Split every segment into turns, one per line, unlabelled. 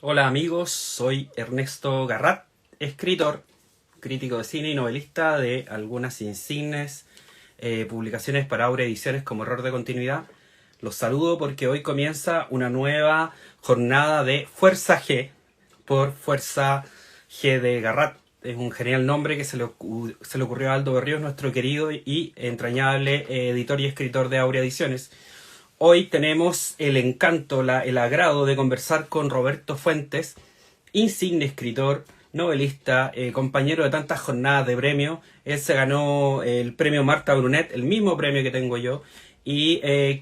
Hola amigos, soy Ernesto Garrat, escritor, crítico de cine y novelista de algunas insignes publicaciones para Aurea Ediciones como Error de Continuidad. Los saludo porque hoy comienza una nueva jornada de Fuerza G por Fuerza G de Garrat. Es un genial nombre que se le ocurrió a Aldo Berríos, nuestro querido y entrañable editor y escritor de Aurea Ediciones. Hoy tenemos el encanto, el agrado de conversar con Roberto Fuentes, insigne escritor, novelista, compañero de tantas jornadas de premio. Él se ganó el premio Marta Brunet, el mismo premio que tengo yo, y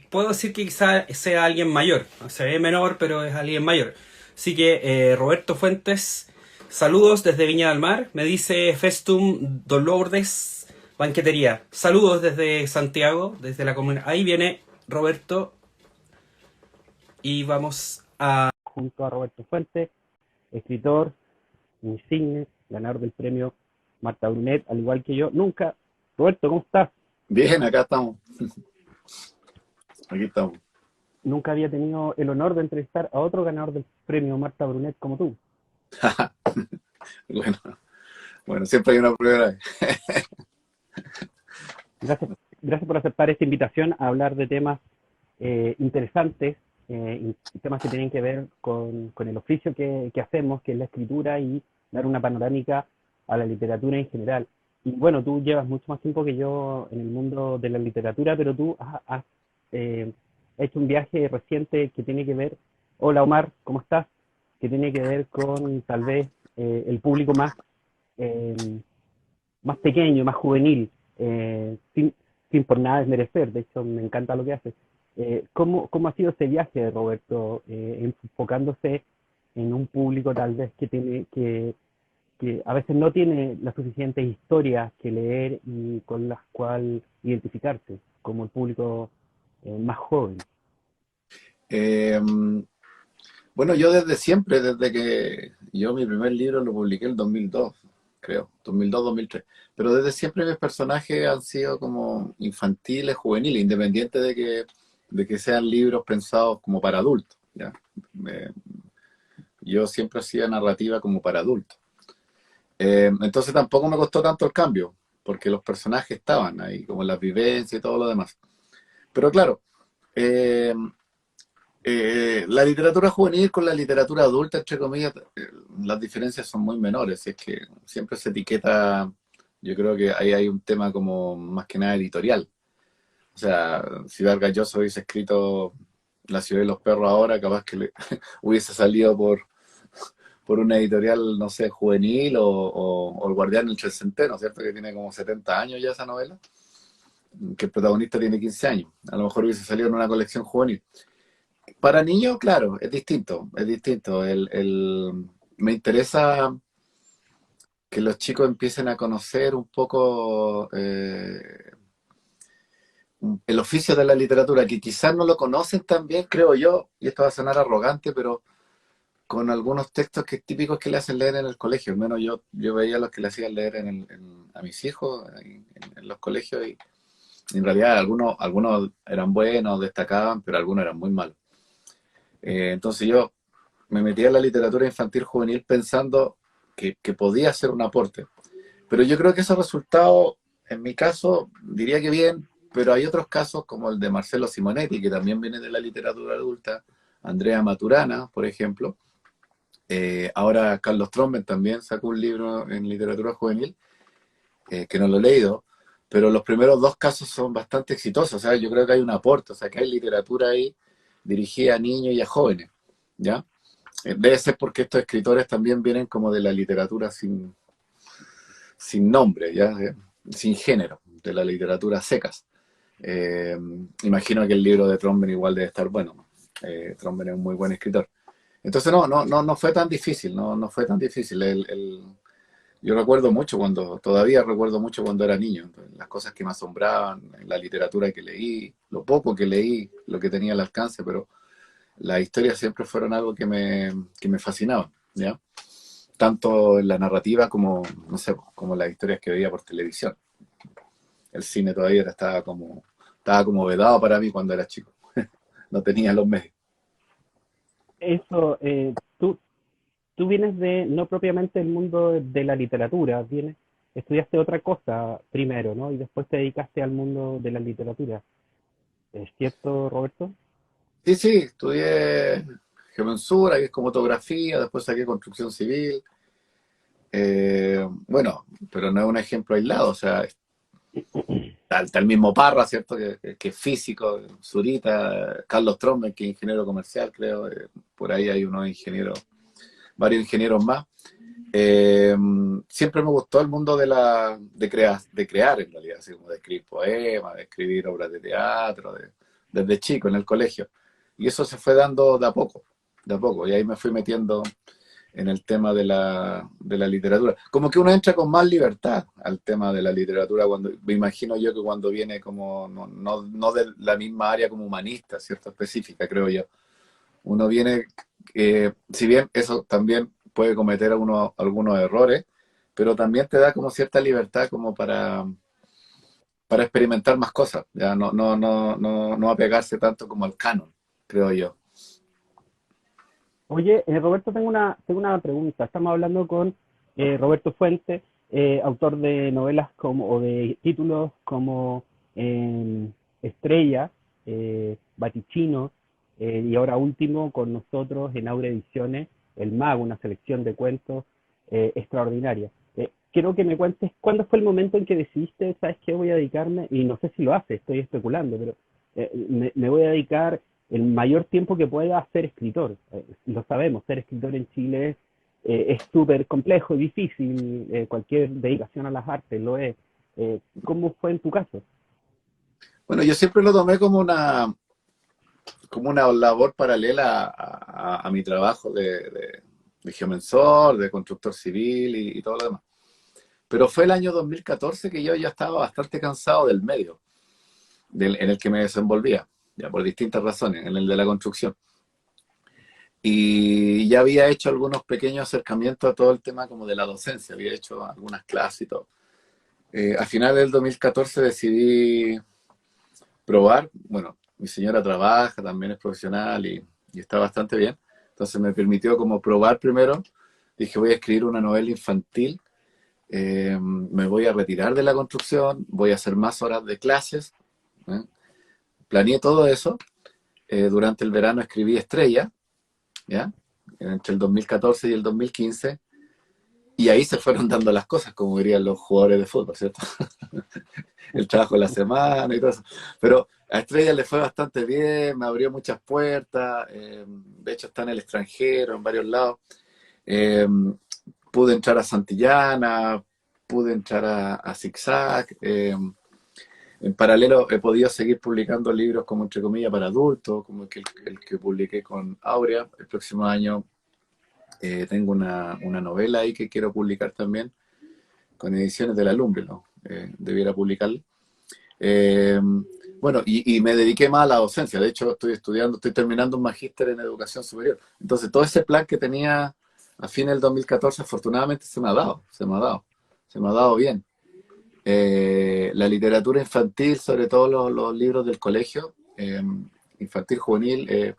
puedo decir que quizá sea alguien mayor. Se ve menor, pero es alguien mayor. Así que Roberto Fuentes, saludos desde Viña del Mar, me dice Festum Dolordes Banquetería. Saludos desde Santiago, desde la comunidad. Ahí viene Roberto y vamos a... Junto a Roberto Fuentes, escritor, insigne, ganador del premio Marta Brunet, al igual que yo. Nunca, Roberto, ¿cómo estás?
Bien, acá estamos. Aquí estamos.
Nunca había tenido el honor de entrevistar a otro ganador del premio Marta Brunet como tú.
Bueno, bueno, siempre hay una primera vez.
Gracias, gracias por aceptar esta invitación a hablar de temas interesantes, temas que tienen que ver con el oficio que hacemos, que es la escritura, y dar una panorámica a la literatura en general. Y bueno, tú llevas mucho más tiempo que yo en el mundo de la literatura, pero tú has hecho un viaje reciente que tiene que ver, hola Omar, ¿cómo estás? Que tiene que ver con tal vez el público eh, más pequeño, más juvenil, sin por nada desmerecer, de hecho me encanta lo que haces. ¿Cómo ha sido ese viaje, Roberto, enfocándose en un público tal vez que a veces no tiene las suficientes historias que leer y con las cuales identificarse, como el público más joven?
Eh, bueno, yo desde siempre, desde que yo mi primer libro lo publiqué en el 2002, creo, 2002-2003. Pero desde siempre mis personajes han sido como infantiles, juveniles, independiente de que sean libros pensados como para adultos, ¿ya? Eh, yo siempre hacía narrativa como para adultos. Entonces tampoco me costó tanto el cambio, porque los personajes estaban ahí, como las vivencias y todo lo demás. Pero claro, eh, la literatura juvenil con la literatura adulta, entre comillas, las diferencias son muy menores. Es que siempre se etiqueta, yo creo que ahí hay un tema como más que nada editorial. O sea, si Vargas Llosa hubiese escrito La ciudad de los perros ahora, capaz que hubiese salido por una editorial, no sé, juvenil o El guardián del trecenteno, ¿cierto? Que tiene como 70 años ya esa novela, que el protagonista tiene 15 años. A lo mejor hubiese salido en una colección juvenil. Para niños, claro, es distinto, es distinto. Me interesa que los chicos empiecen a conocer un poco el oficio de la literatura, que quizás no lo conocen tan bien, creo yo, y esto va a sonar arrogante, pero con algunos textos que típicos que le hacen leer en el colegio. Al menos yo veía los que le hacían leer a mis hijos en los colegios y en realidad algunos eran buenos, destacaban, pero algunos eran muy malos. Entonces yo me metí en la literatura infantil juvenil pensando que podía ser un aporte. Pero yo creo que esos resultados, en mi caso, diría que bien, pero hay otros casos como el de Marcelo Simonetti, que también viene de la literatura adulta, Andrea Maturana, por ejemplo. Ahora Carlos Tromben también sacó un libro en literatura juvenil, que no lo he leído, pero los primeros dos casos son bastante exitosos. O sea, yo creo que hay un aporte, o sea, que hay literatura ahí dirigida a niños y a jóvenes, ¿ya? Debe ser porque estos escritores también vienen como de la literatura sin nombre, ¿ya? Sin género, de la literatura secas. Eh, Imagino que el libro de Tromben igual debe estar bueno. Tromben es un muy buen escritor. Entonces no fue tan difícil, no fue tan difícil. Yo recuerdo mucho todavía recuerdo mucho cuando era niño, las cosas que me asombraban, la literatura que leí, lo poco que leí, lo que tenía al alcance, pero las historias siempre fueron algo que me fascinaban, ¿ya? Tanto en la narrativa como, no sé, como las historias que veía por televisión. El cine todavía estaba como vedado para mí cuando era chico. No tenía los medios.
Eso, tú vienes de, no propiamente del mundo de la literatura, estudiaste otra cosa primero, ¿no? Y después te dedicaste al mundo de la literatura. ¿Es cierto, Roberto?
Sí, sí, estudié geomensura, que es como fotografía, después saqué construcción civil. Bueno, pero no es un ejemplo aislado, o sea, está el mismo Parra, ¿cierto? Que es físico, Zurita, Carlos Tromben, que es ingeniero comercial, creo. Por ahí hay unos ingenieros, varios ingenieros más. Eh, Siempre me gustó el mundo de crear en realidad, así como de escribir poemas, de escribir obras de teatro, desde chico en el colegio. Y eso se fue dando de a poco, y ahí me fui metiendo en el tema de la literatura. Como que uno entra con más libertad al tema de la literatura, cuando me imagino yo que cuando viene como, no de la misma área como humanista, ¿cierto? Específica, creo yo. Uno viene, si bien eso también puede cometer algunos errores, pero también te da como cierta libertad como para experimentar más cosas, ya no apegarse tanto como al canon, creo yo.
Oye, Roberto, tengo una pregunta. Estamos hablando con Roberto Fuente, autor de novelas como, o de títulos como Estrella, Batichino, y ahora último con nosotros en Aura Ediciones, El Mago, una selección de cuentos extraordinaria. Quiero que me cuentes cuándo fue el momento en que decidiste, ¿sabes qué? Voy a dedicarme, y no sé si lo hace, estoy especulando, pero me voy a dedicar el mayor tiempo que pueda a ser escritor. Lo sabemos, ser escritor en Chile es súper complejo y difícil, cualquier dedicación a las artes lo es. ¿Cómo fue en tu caso?
Bueno, yo siempre lo tomé como una labor paralela a mi trabajo de geomensor, de constructor civil y todo lo demás. Pero fue el año 2014 que yo ya estaba bastante cansado del medio en el que me desenvolvía, ya por distintas razones, en el de la construcción. Y ya había hecho algunos pequeños acercamientos a todo el tema como de la docencia, había hecho algunas clases y todo. A finales del 2014 decidí probar, bueno, mi señora trabaja, también es profesional y está bastante bien, entonces me permitió como probar primero, dije voy a escribir una novela infantil, me voy a retirar de la construcción, voy a hacer más horas de clases, ¿eh? Planeé todo eso, durante el verano escribí Estrella, ¿ya? Entre el 2014 y el 2015, y ahí se fueron dando las cosas, como dirían los jugadores de fútbol, ¿cierto? El trabajo de la semana y todo eso. Pero a Estrella le fue bastante bien, me abrió muchas puertas, de hecho está en el extranjero, en varios lados. Eh, Pude entrar a Santillana, pude entrar a Zigzag. En paralelo he podido seguir publicando libros como entre comillas para adultos, como el que publiqué con Aurea. El próximo año tengo una novela ahí que quiero publicar también, con Ediciones de la Lumbre, ¿no? Debiera publicarla. Eh, bueno, y me dediqué más a la docencia. De hecho, estoy terminando un magíster en educación superior. Entonces, todo ese plan que tenía a fines del 2014, afortunadamente se me ha dado, se me ha dado bien. La literatura infantil, sobre todo los libros del colegio, infantil, juvenil,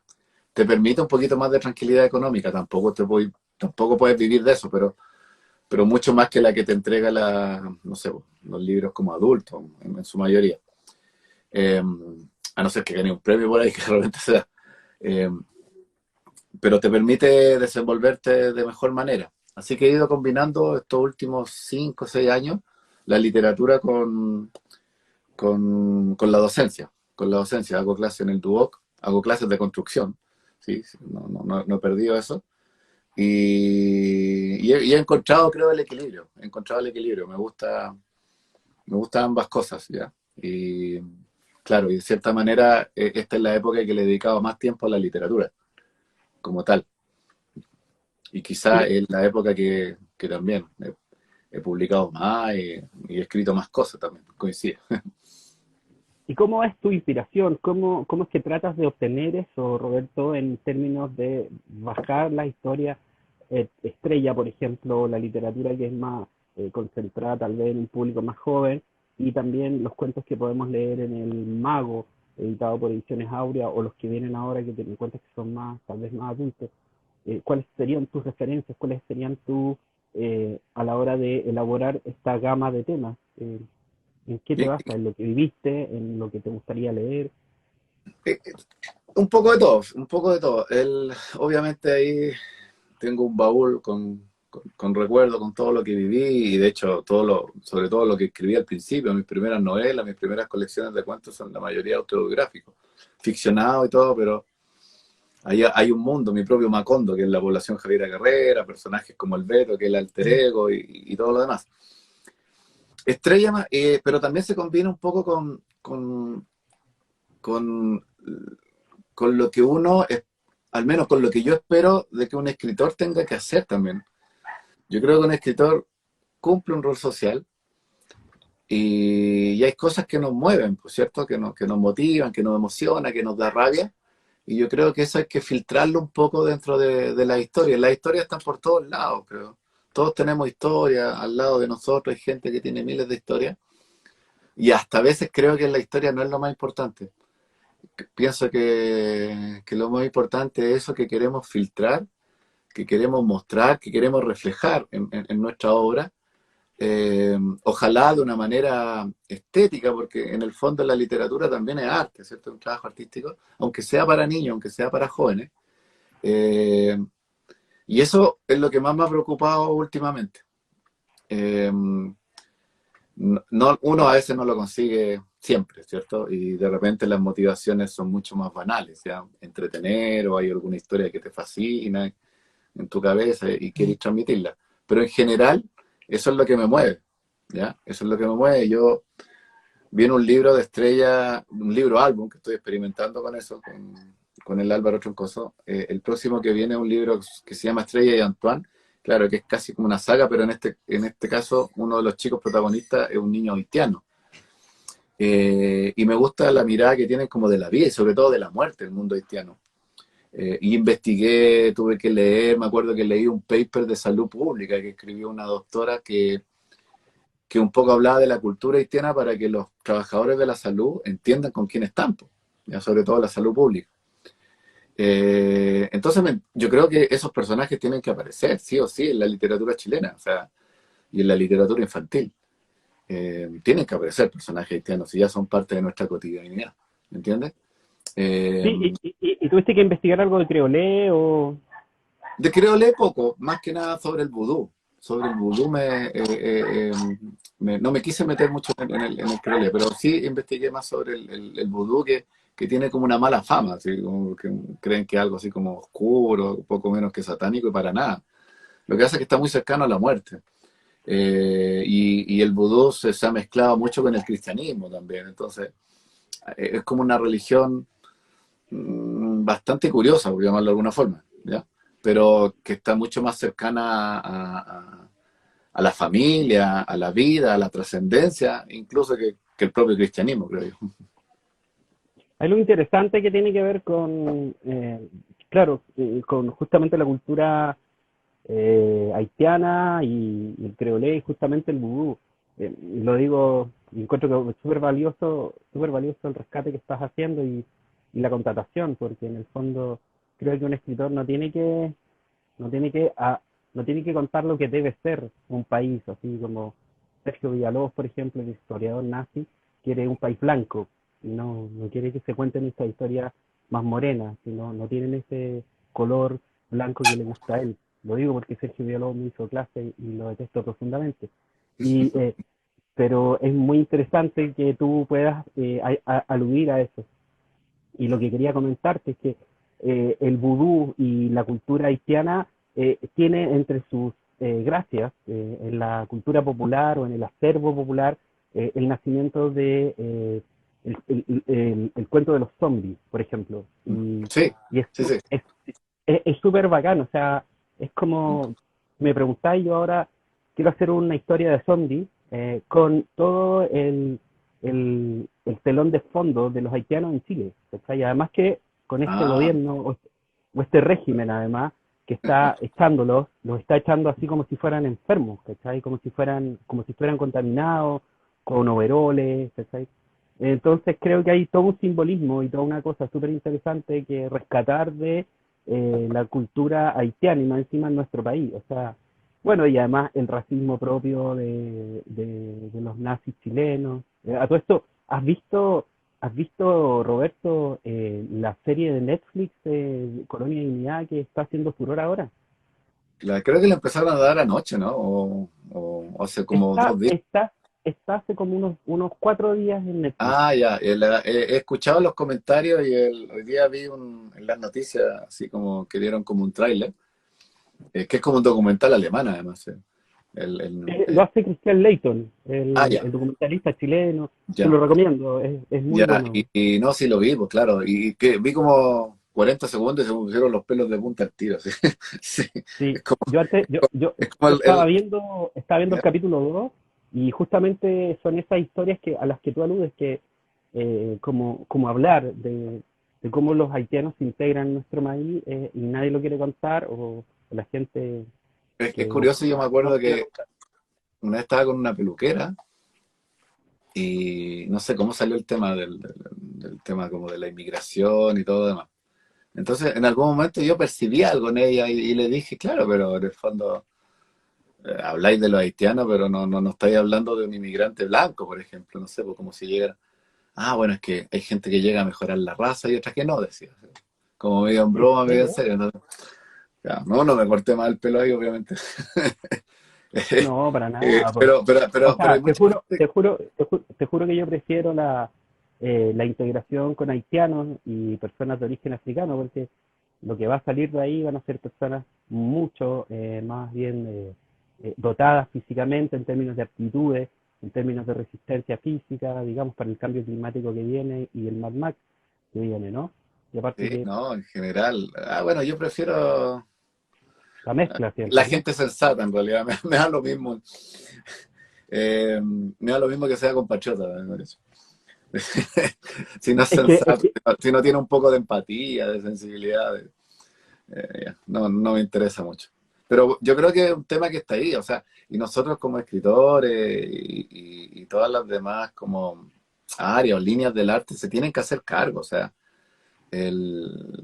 te permite un poquito más de tranquilidad económica. Tampoco puedes vivir de eso, pero mucho más que la que te entrega no sé, los libros como adultos, en su mayoría. Eh, a no ser que gane un premio por ahí, que realmente sea. Eh, pero te permite desenvolverte de mejor manera. Así que he ido combinando estos últimos 5 o 6 años la literatura con la docencia. Con la docencia, hago clases en el Duoc, hago clases de construcción, ¿sí? No he perdido eso. Y he encontrado, creo, el equilibrio. He encontrado el equilibrio. Me gustan ambas cosas, ¿ya? Y claro, y de cierta manera, esta es la época en que le he dedicado más tiempo a la literatura, como tal. Y quizá
¿Y,
es la época que también he publicado más y he escrito más cosas también, coincide.
y cómo es tu inspiración? Cómo es que tratas de obtener eso, Roberto, en términos de bajar la historia estrella, por ejemplo, la literatura que es más concentrada tal vez en un público más joven, y también los cuentos que podemos leer en El Mago, editado por Ediciones Aurea, o los que vienen ahora que tienen cuentos que son más, tal vez más adultos?
¿cuáles serían tus referencias? ¿Cuáles serían a la hora de elaborar esta gama de temas? ¿En qué te
Y-
basas? ¿En lo que viviste? ¿En lo que te gustaría leer?
y- un poco de todo, un poco de todo. Obviamente ahí tengo un baúl con recuerdos, con todo lo que viví y de hecho sobre todo lo que escribí al principio, mis primeras novelas, mis primeras colecciones de cuentos son la mayoría autobiográficos, ficcionados y todo, pero ahí hay un mundo, mi propio Macondo, que es la población Javiera Carrera, personajes como el Beto, que es el alter ego y todo lo demás. Estrella, pero también se combina un poco con, con lo que uno, al menos con lo que yo espero de que un escritor tenga que hacer también. Yo creo que un escritor cumple un rol social y hay cosas que nos mueven, por cierto, que nos motivan, que nos emocionan, que nos da rabia. Y yo creo que eso hay que filtrarlo un poco dentro de la historia. Las historias están por todos lados, creo. Todos tenemos historia, al lado de nosotros hay gente que tiene miles de historias. Y hasta a veces creo que la historia no es lo más importante. Pienso que lo más importante es eso que queremos filtrar, que queremos mostrar, que queremos reflejar en nuestra obra. Ojalá de una manera estética, porque en el fondo la literatura también es arte, ¿cierto? Es un trabajo artístico, aunque sea para niños, aunque sea para jóvenes. Eh, y eso es lo que más me ha preocupado últimamente. Eh, no, uno a veces no lo consigue siempre, ¿cierto? Y de repente las motivaciones son mucho más banales, ¿ya? Entretener o hay alguna historia que te fascina en tu cabeza y quieres transmitirla. Pero en general, eso es lo que me mueve, ¿ya? Eso es lo que me mueve. Yo viene un libro de Estrella, un libro álbum, que estoy experimentando con eso, con el Álvaro Troncoso. El próximo que viene es un libro que se llama Estrella y Antoine, claro que es casi como una saga, pero en este caso uno de los chicos protagonistas es un niño haitiano. Y me gusta la mirada que tienen como de la vida y sobre todo de la muerte, el mundo haitiano. Y investigué, tuve que leer, me acuerdo que leí un paper de salud pública que escribió una doctora que un poco hablaba de la cultura haitiana para que los trabajadores de la salud entiendan con quién están, pues, ya sobre todo la salud pública. Entonces yo creo que esos personajes tienen que aparecer, sí o sí, en la literatura chilena, o sea, y en la literatura infantil. Tienen que aparecer personajes haitianos y ya son parte de nuestra cotidianidad, ¿me entiendes? Eh,
Sí, y tuviste que investigar algo de Creolé o...
de Creolé poco, más que nada sobre el vudú. Sobre el vudú no me quise meter mucho en el Creolé, pero sí investigué más sobre el vudú que tiene como una mala fama, así como que creen que es algo así como oscuro, poco menos que satánico y para nada. Lo que pasa es que está muy cercano a la muerte. Y el vudú se ha mezclado mucho con el cristianismo también, entonces es como una religión bastante curiosa, por llamarlo de alguna forma, ¿ya? Pero que está mucho más cercana a la familia, a la vida, a la trascendencia, incluso que el propio cristianismo, creo yo.
Hay algo interesante que tiene que ver claro, con justamente la cultura haitiana y el creolé y justamente el vudú. Lo digo, y encuentro que es súper valioso el rescate que estás haciendo y la contratación, porque en el fondo creo que un escritor no tiene que, a- no tiene que contar lo que debe ser un país, así como Sergio Villalobos, por ejemplo, el historiador nazi, quiere un país blanco, y no quiere que se cuenten estas historias más morenas, sino no tienen ese color blanco que le gusta a él. Lo digo porque Sergio Villalobos me hizo clase y lo detesto profundamente. Y, pero es muy interesante que tú puedas aludir a eso. Y lo que quería comentarte es que el vudú y la cultura haitiana tiene entre sus gracias en la cultura popular o en el acervo popular el nacimiento de el cuento de los zombies, por ejemplo.
Sí,
Y
sí, sí.
es súper bacano, o sea, es como, me preguntáis yo ahora, quiero hacer una historia de zombies con todo el telón de fondo de los haitianos en Chile. ¿Cachai? Además que con este
Ah,
gobierno o este régimen además que está echándolos, los está echando así como si fueran enfermos, ¿cachai? Como si estuvieran contaminados, con overoles, ¿cachai? Entonces creo que hay todo un simbolismo y toda una cosa súper interesante que rescatar de la cultura haitiana y más encima en nuestro país. O sea, bueno, y además el racismo propio de los nazis chilenos. A todo esto, has visto Roberto, la serie de Netflix, Colonia y Dignidad, que está haciendo furor ahora?
Creo que la empezaron a dar anoche, ¿no? O hace como
Está,
2 días.
está, está hace como unos 4 días en Netflix.
Ah, ya. He escuchado los comentarios y hoy día vi en las noticias, así como que dieron como un tráiler, que es como un documental alemán, además. El, el-
Lo
eh,
hace Christian Leighton,
ya,
el documentalista chileno. Te
ya,
lo recomiendo, es muy
ya.
bueno.
Y no, sí lo vi, pues claro. Y que vi como 40 segundos y se me pusieron los pelos de punta al tiro. Sí, sí.
Sí,
Es como,
yo antes,
es como
yo estaba viendo el
ya.
capítulo 2 y justamente son esas historias a las que tú aludes, que como hablar de cómo los haitianos se integran en nuestro país, y nadie lo quiere contar, o la gente
Es
que
curioso, yo me
no
acuerdo
lo quiere
que
contar.
una vez estaba con una peluquera y no sé cómo salió el tema del tema como de la inmigración y todo lo demás. Entonces, en algún momento yo percibí algo en ella y le dije, claro, pero en el fondo habláis de los haitianos, pero no estáis hablando de un inmigrante blanco, por ejemplo, no sé, pues como si llegara. Ah, bueno, es que hay gente que llega a mejorar la raza y otras que no, decía. Como medio en
¿En
broma, medio en
serio?
serio. Entonces, ya, no me corté más el pelo ahí, obviamente.
No, para nada, pues. O
Pero hay
sea,
mucha gente.
te juro que yo prefiero la integración con haitianos y personas de origen africano, porque lo que va a salir de ahí van a ser personas mucho más bien dotadas físicamente en términos de aptitudes, en términos de resistencia física, digamos, para el cambio climático que viene y el Mad Max que viene, ¿no? Y aparte
Sí,
que
no, en general. Ah, bueno, yo prefiero
la mezcla
la
siempre, ¿no?
gente sensata, en realidad. Me da lo mismo. Me da lo mismo que sea compatriota, me parece. Si no es
Es
sensato,
que
si no tiene un poco de empatía, de sensibilidad, ya, no me interesa mucho. Pero yo creo que es un tema que está ahí, o sea, y nosotros como escritores y todas las demás como áreas o líneas del arte se tienen que hacer cargo, o sea,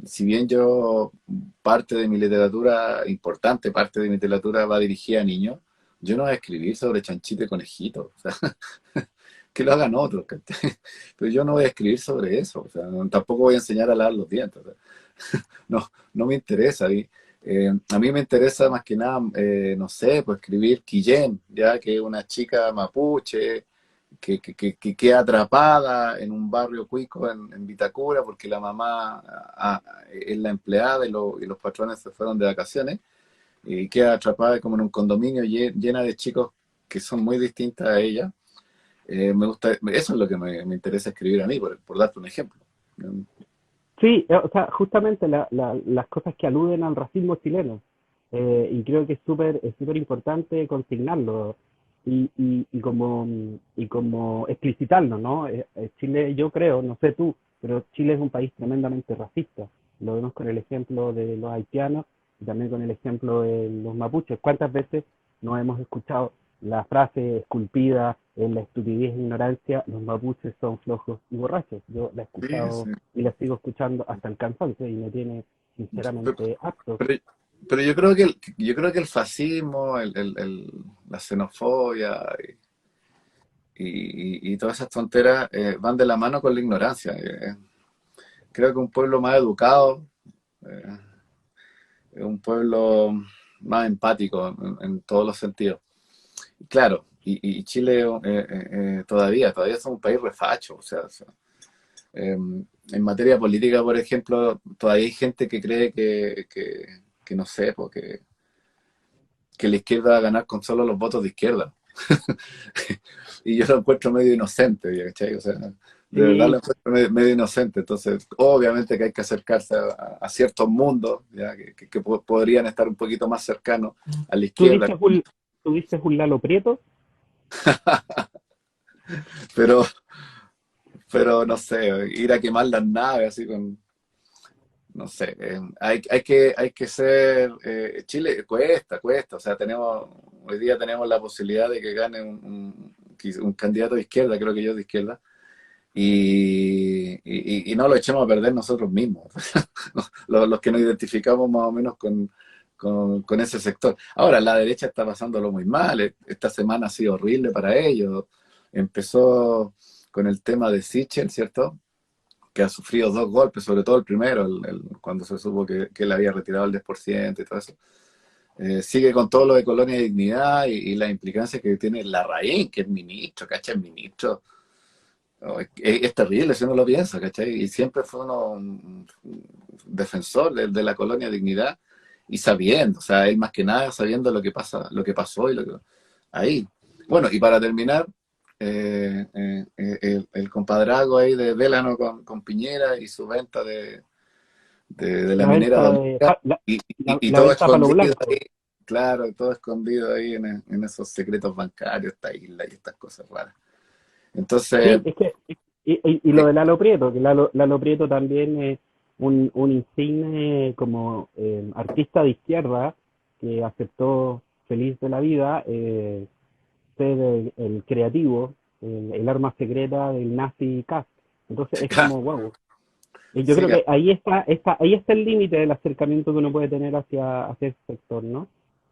si bien yo parte de mi literatura, importante parte de mi literatura va dirigida a niños, yo no voy a escribir sobre chanchito y conejito, o sea, que lo hagan otros, ¿cachai? Pero yo no voy a escribir sobre eso, o sea, tampoco voy a enseñar a lavar los dientes, o sea, no me interesa. A mí me interesa más que nada, no sé, pues escribir Quillén, ya que es una chica mapuche que queda atrapada en un barrio cuico en Vitacura porque la mamá es la empleada y los patrones se fueron de vacaciones y queda atrapada como en un condominio llena de chicos que son muy distintas a ella. Me gusta, eso es lo que me interesa escribir a mí, por darte un ejemplo.
sí, o sea, justamente las cosas que aluden al racismo chileno. Y creo que es súper importante consignarlo y como explicitarlo, ¿no? Chile, yo creo, no sé tú, pero Chile es un país tremendamente racista. Lo vemos con el ejemplo de los haitianos y también con el ejemplo de los mapuches. ¿Cuántas veces nos hemos escuchado la frase esculpida en la estupidez e ignorancia, los mapuches son flojos y borrachos? Yo la he
Sí,
escuchado
sí.
y la sigo escuchando hasta el cansancio y me tiene
Pero,
sinceramente harto.
pero- pero yo creo que el fascismo, la xenofobia y todas esas tonteras van de la mano con la ignorancia. Creo que un pueblo más educado eh, es un pueblo más empático en todos los sentidos. Claro, y Chile todavía es un país refacho, o sea, en materia política, por ejemplo, todavía hay gente que cree que no sé, que la izquierda va a ganar con solo los votos de izquierda. Y yo lo encuentro medio inocente, ¿cachai? O sea, de verdad lo
Sí,
encuentro medio inocente. Entonces, obviamente que hay que acercarse a ciertos mundos, ¿ya? Que podrían estar un poquito más cercanos a la
tú
izquierda,
dices tú dices un Lalo Prieto.
pero, pero no sé, ir a quemar las naves así con, no sé, hay que ser, Chile cuesta, o sea, hoy día tenemos la posibilidad de que gane un candidato de izquierda, creo que yo de izquierda, y no lo echemos a perder nosotros mismos, los que nos identificamos más o menos con ese sector. Ahora, la derecha está pasándolo muy mal, esta semana ha sido horrible para ellos. Empezó con el tema de Sichel, ¿cierto? Que ha sufrido 2 golpes, sobre todo el primero, cuando se supo que él había retirado el 10% y todo eso. Sigue con todo lo de Colonia y Dignidad y la implicancia que tiene Larraín, que es ministro, ¿cachai? Ministro. No, es terrible si uno lo piensa, ¿cachai? Y siempre fue uno un defensor de la Colonia Dignidad y sabiendo, o sea, él más que nada sabiendo lo que pasa, lo que pasó y lo que ahí. Bueno, y para terminar, el compadrazgo ahí de Delano con Piñera y su venta de la
La
minera
venta
Dominga
de, la,
y,
la,
y
la
todo
venta a palo
escondido ahí,
blanco.
claro, todo escondido ahí en esos secretos bancarios, esta isla y estas cosas raras. Entonces,
Sí, es que, y lo de Lalo Prieto, que Lalo Prieto también es un insigne como artista de izquierda que aceptó feliz de la vida ser el creativo, el arma secreta del nazi Kast. Entonces es como, wow. Y yo
sí,
creo que ahí está el límite del acercamiento que uno puede tener hacia ese sector, ¿no?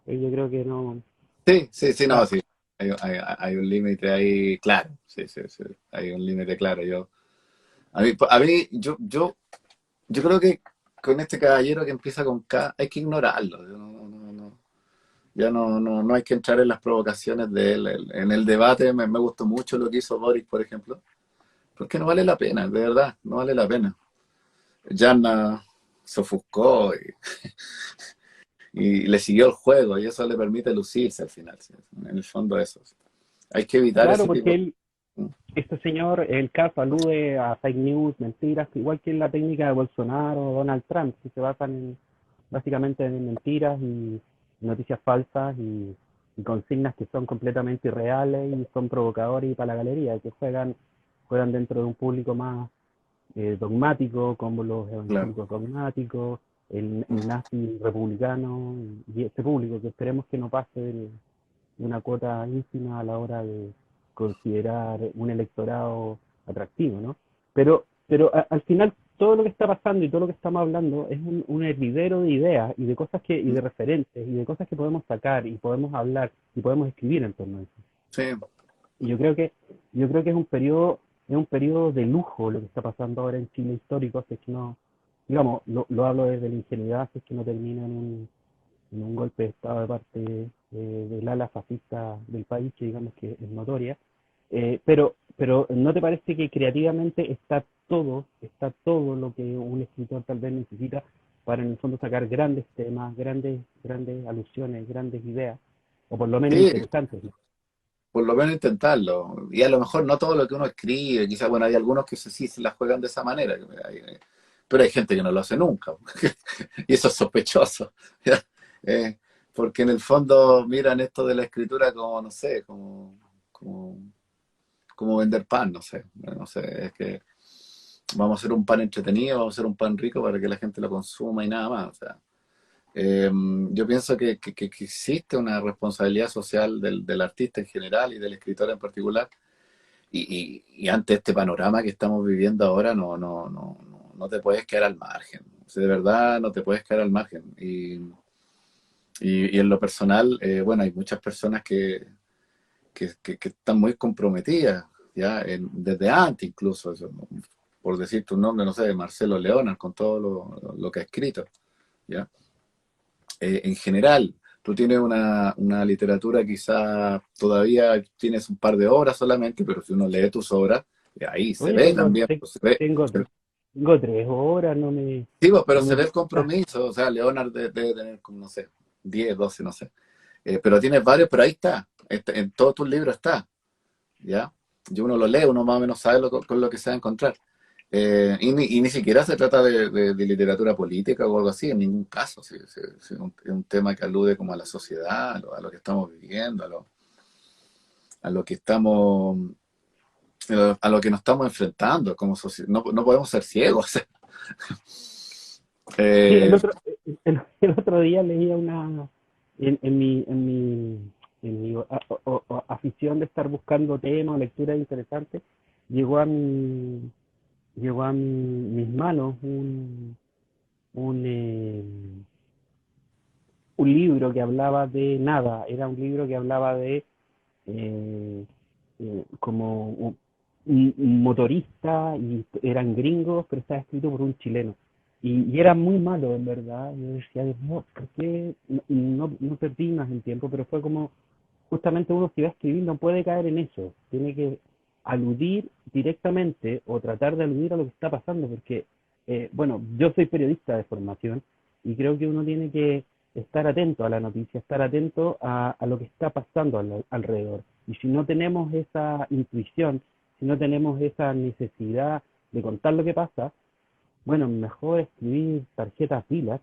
Yo creo que no.
sí, sí, sí, no,
Claro,
sí. Hay un límite ahí, claro. Sí, sí, sí. Hay un límite claro. Yo creo que con este caballero que empieza con K hay que ignorarlo. Ya no hay que entrar en las provocaciones de él. En el debate me gustó mucho lo que hizo Boris, por ejemplo, porque no vale la pena, de verdad, no vale la pena. Yana se ofuscó y le siguió el juego y eso le permite lucirse al final. ¿Sí? En el fondo eso. ¿Sí? Hay que evitar
claro,
ese
porque
tipo
él, este señor, el caso alude a fake news, mentiras, igual que en la técnica de Bolsonaro o Donald Trump, que se basan básicamente en mentiras y noticias falsas y consignas que son completamente irreales y son provocadores y para la galería, que juegan dentro de un público más dogmático, como los
claro.
evangélicos dogmáticos, el nazi republicano, y este público que esperemos que no pase de una cuota ínfima a la hora de considerar un electorado atractivo, ¿no? Pero al final todo lo que está pasando y todo lo que estamos hablando es un hervidero de ideas y de cosas y de referentes y de cosas que podemos sacar y podemos hablar y podemos escribir en torno a eso.
Sí,
Y yo creo que es un periodo de lujo lo que está pasando ahora en Chile histórico, si es que no, digamos, lo hablo desde la ingenuidad, si es que no termina en un golpe de Estado de parte del ala fascista del país, que digamos que es notoria. Pero ¿no te parece que creativamente está todo lo que un escritor tal vez necesita para en el fondo sacar grandes temas, grandes alusiones, grandes ideas, o por lo menos
sí,
interesantes, ¿no?
por lo menos intentarlo. Y a lo mejor no todo lo que uno escribe, quizás, bueno, hay algunos que sí se la juegan de esa manera, pero hay gente que no lo hace nunca. Y eso es sospechoso. ¿Ya? Eh, Porque en el fondo miran esto de la escritura como, no sé, como, como vender pan, no sé. No sé, es que vamos a hacer un pan entretenido, vamos a hacer un pan rico para que la gente lo consuma y nada más. O sea, eh, yo pienso que existe una responsabilidad social del artista en general y del escritor en particular. Y ante este panorama que estamos viviendo ahora, no te puedes quedar al margen. O sea, de verdad, no te puedes quedar al margen. Y en lo personal, bueno, hay muchas personas que están muy comprometidas, ¿ya? Desde antes incluso, eso, ¿no? Por decir tu nombre, no sé, Marcelo Leonard, con todo lo que ha escrito, ¿ya? En general, tú tienes una literatura quizá todavía tienes un par de obras solamente, pero si uno lee tus obras, ahí se
Oye,
ve
tengo,
también,
te-
pues, se ve,
tengo, tengo 3 horas, no me,
sí, pues, pero
no
se
me
ve el
gusta.
compromiso, o sea, Leonard debe tener como, no sé, 10 12 no sé. Pero tienes varios, pero ahí está, en todos tus libros está, ¿ya? Y uno lo lee, uno más o menos sabe con lo que se va a encontrar. Y ni siquiera se trata de literatura política o algo así, en ningún caso. Sí, sí, sí, es un tema que alude como a la sociedad, a lo que estamos viviendo, a lo que estamos, a lo que nos estamos enfrentando como sociedad. No podemos ser ciegos.
Sí, el
Eh,
otro, el otro día leía en mi afición de estar buscando temas, lecturas interesantes, llegó a mis manos un, eh, un libro que hablaba de nada, era un libro que hablaba de eh, como un motorista y eran gringos, pero estaba escrito por un chileno. Y era muy malo, en verdad. Yo decía, Dios mío, ¿por qué no perdí más el tiempo? Pero fue como, justamente uno si va a escribir no puede caer en eso. Tiene que aludir directamente o tratar de aludir a lo que está pasando, porque, bueno, yo soy periodista de formación y creo que uno tiene que estar atento a la noticia, estar atento a lo que está pasando alrededor. Y si no tenemos esa intuición, si no tenemos esa necesidad de contar lo que pasa, bueno, mejor escribir tarjetas pilas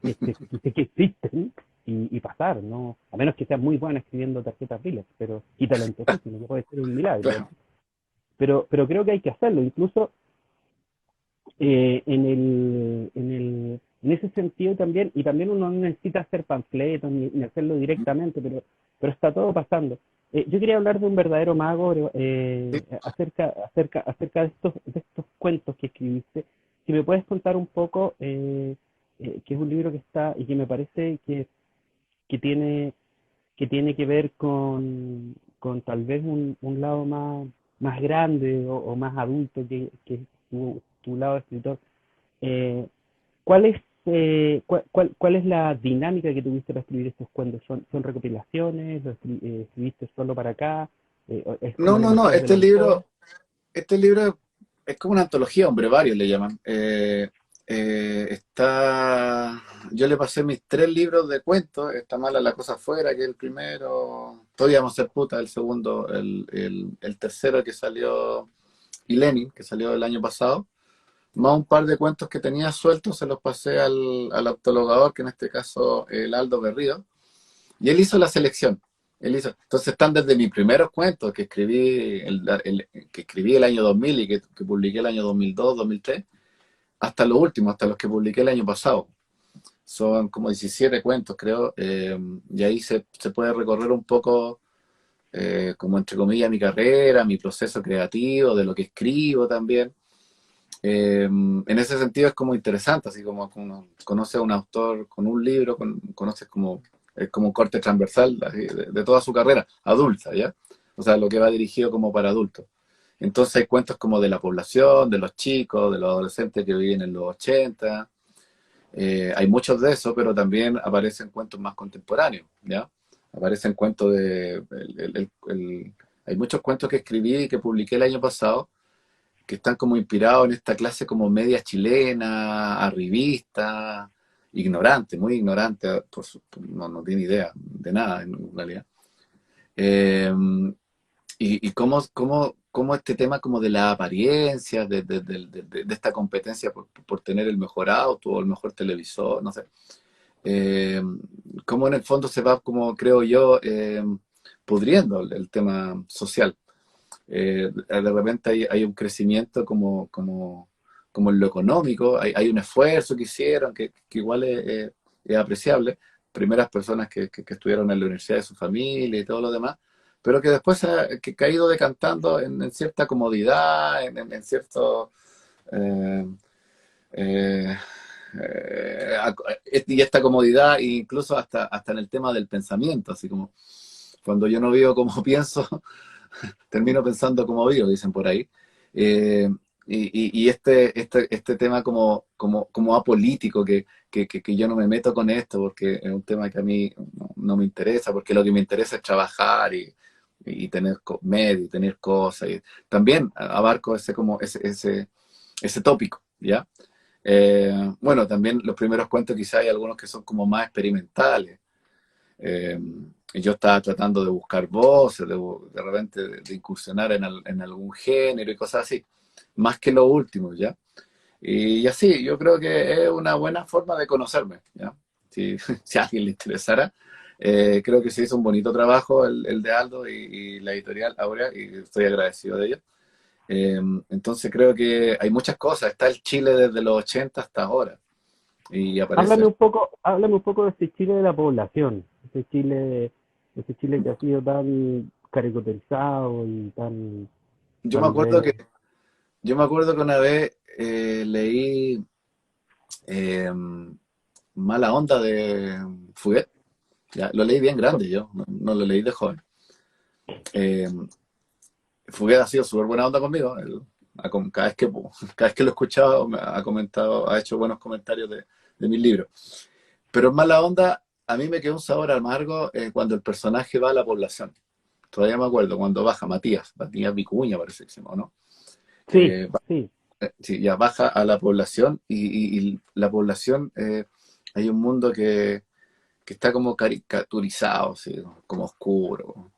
que existen y pasar, ¿no? A menos que seas muy bueno escribiendo tarjetas pilas, pero y talentosísimo, que puede ser un milagro.
Claro.
Pero creo que hay que hacerlo, incluso en ese sentido también, y también uno no necesita hacer panfletos ni hacerlo directamente, pero está todo pasando. Yo quería hablar de un verdadero mago
Sí.
acerca de estos cuentos que escribiste. Si me puedes contar un poco, que es un libro que está y que me parece que tiene que tiene que ver con tal vez un lado más grande o más adulto que tu lado de escritor. Eh, ¿Cuál es la dinámica que tuviste para escribir estos cuentos? ¿Son recopilaciones? ¿Escribiste solo para acá? ¿Es
No,
como lo
no, no,
mejor del autor?
este libro es como una antología, hombre, varios le llaman. Está, yo le pasé mis 3 libros de cuentos, Está mala la cosa afuera, que es el primero, Todavía vamos a ser puta, el segundo, el tercero que salió, y Lenin, que salió el año pasado, más un par de cuentos que tenía sueltos, se los pasé al autologador, que en este caso el Aldo Berrío, y él hizo la selección. Entonces están desde mis primeros cuentos que escribí el año 2000 y que publiqué el año 2002, 2003, hasta los últimos, hasta los que publiqué el año pasado. Son como 17 cuentos, creo, y ahí se puede recorrer un poco, como entre comillas, mi carrera, mi proceso creativo, de lo que escribo también. En ese sentido es como interesante, así como uno conoce a un autor con un libro, conoces como, es como un corte transversal así, de toda su carrera, adulta, ¿ya? O sea, lo que va dirigido como para adultos. Entonces hay cuentos como de la población, de los chicos, de los adolescentes que viven en los 80. Hay muchos de eso, pero también aparecen cuentos más contemporáneos, ¿ya? Aparecen cuentos hay muchos cuentos que escribí y que publiqué el año pasado que están como inspirados en esta clase como media chilena, arribista, ignorante, muy ignorante, no tiene idea de nada en realidad. Eh, y cómo este tema como de la apariencia, de esta competencia por tener el mejor auto o el mejor televisor, no sé. Eh, Cómo en el fondo se va, como creo yo, pudriendo el tema social. De repente hay un crecimiento como en lo económico, hay un esfuerzo que hicieron que igual es apreciable, primeras personas que estuvieron en la universidad de su familia y todo lo demás, pero que después que ha ido decantando en cierta comodidad, en cierto... eh, eh, y esta comodidad, incluso hasta en el tema del pensamiento, así como cuando yo no vivo como pienso, termino pensando como vivo, dicen por ahí. Eh, y este tema como apolítico, que yo no me meto con esto porque es un tema que a mí no me interesa, porque lo que me interesa es trabajar y tener medios, y tener cosas. Y también abarco ese tópico, ¿ya? Bueno, también los primeros cuentos quizá hay algunos que son como más experimentales. Eh, yo estaba tratando de buscar voces, de repente de incursionar en algún género y cosas así, más que lo último, ¿ya? Y así, yo creo que es una buena forma de conocerme, ¿ya? Si, si a alguien le interesara, creo que se hizo un bonito trabajo el de Aldo y la editorial Aurea, y estoy agradecido de ello. Entonces creo que hay muchas cosas, está el Chile desde los 80 hasta ahora, y aparece...
Háblame un poco de este Chile de la población, ese Chile que ha sido tan caricaturizado y tan
yo me acuerdo que,
donde
yo me acuerdo que una vez leí eh, Mala Onda de Fuguet. Ya, lo leí bien grande yo, no lo leí de joven. Eh, Fuguet ha sido súper buena onda conmigo. Cada vez que lo he escuchado, me ha comentado, ha hecho buenos comentarios de mis libros. Pero en Mala Onda, a mí me quedó un sabor amargo cuando el personaje va a la población. Todavía me acuerdo cuando baja Matías Vicuña parece que se llama, ¿no?
sí,
Eh,
sí,
sí, ya baja a la población y la población, hay un mundo que está como caricaturizado, ¿sí? Como oscuro.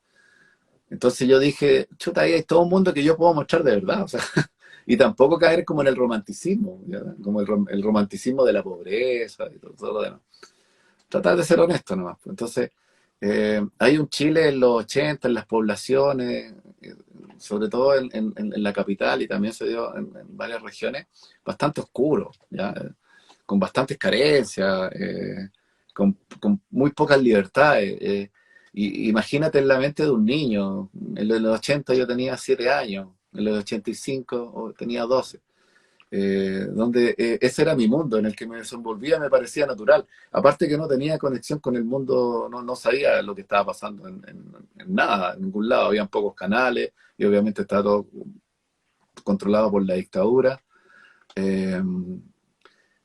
Entonces yo dije, chuta, ahí hay todo un mundo que yo puedo mostrar de verdad, o sea, y tampoco caer como en el romanticismo, ¿ya? Como el romanticismo de la pobreza y todo lo demás. Tratar de ser honesto nomás, pues. Entonces, hay un Chile en los 80 en las poblaciones, sobre todo en la capital y también se dio en varias regiones, bastante oscuro, ¿ya? Con bastantes carencias, con muy pocas libertades. Imagínate en la mente de un niño. En los 80 yo tenía 7 años, en los 85 tenía 12. Donde ese era mi mundo en el que me desenvolvía, me parecía natural. Aparte que no tenía conexión con el mundo, no sabía lo que estaba pasando en nada, en ningún lado. Habían pocos canales y obviamente estaba todo controlado por la dictadura. Eh,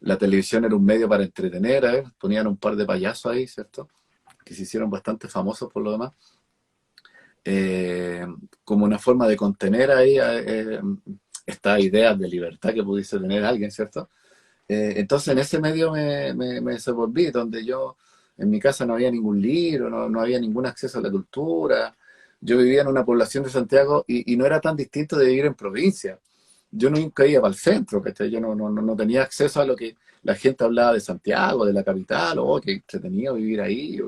la televisión era un medio para entretener, ponían un par de payasos ahí, ¿cierto? Que se hicieron bastante famosos por lo demás. Eh, Como una forma de contener ahí estas ideas de libertad que pudiese tener alguien, ¿cierto? Entonces en ese medio me desenvolví, donde yo, en mi casa no había ningún libro, no había ningún acceso a la cultura. Yo vivía en una población de Santiago y no era tan distinto de vivir en provincia. Yo nunca iba para el centro, ¿cachai? Yo no tenía acceso a lo que la gente hablaba de Santiago, de la capital, o que entretenido vivir ahí,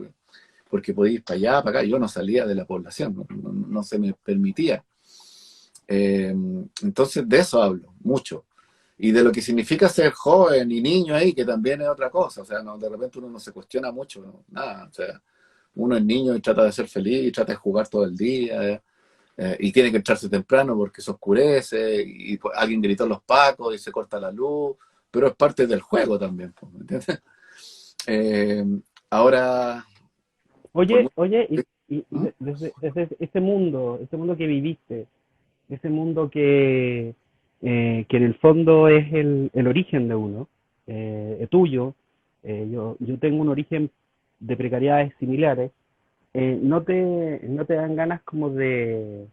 porque podía ir para allá, para acá. Yo no salía de la población, no se me permitía. Entonces de eso hablo, mucho. Y de lo que significa ser joven y niño ahí, que también es otra cosa. O sea, de repente uno no se cuestiona mucho, ¿no? Nada. O sea, uno es niño y trata de ser feliz y trata de jugar todo el día. Y tiene que echarse temprano porque se oscurece y pues, alguien gritó los pacos y se corta la luz. Pero es parte del juego también, pues, ¿me entiendes? Eh, Ahora, por
oye,
mucho...
oye, y
¿Mm?
desde ese mundo que viviste, ese mundo que en el fondo es el origen de uno, tuyo, yo tengo un origen de precariedades similares, no te dan ganas como de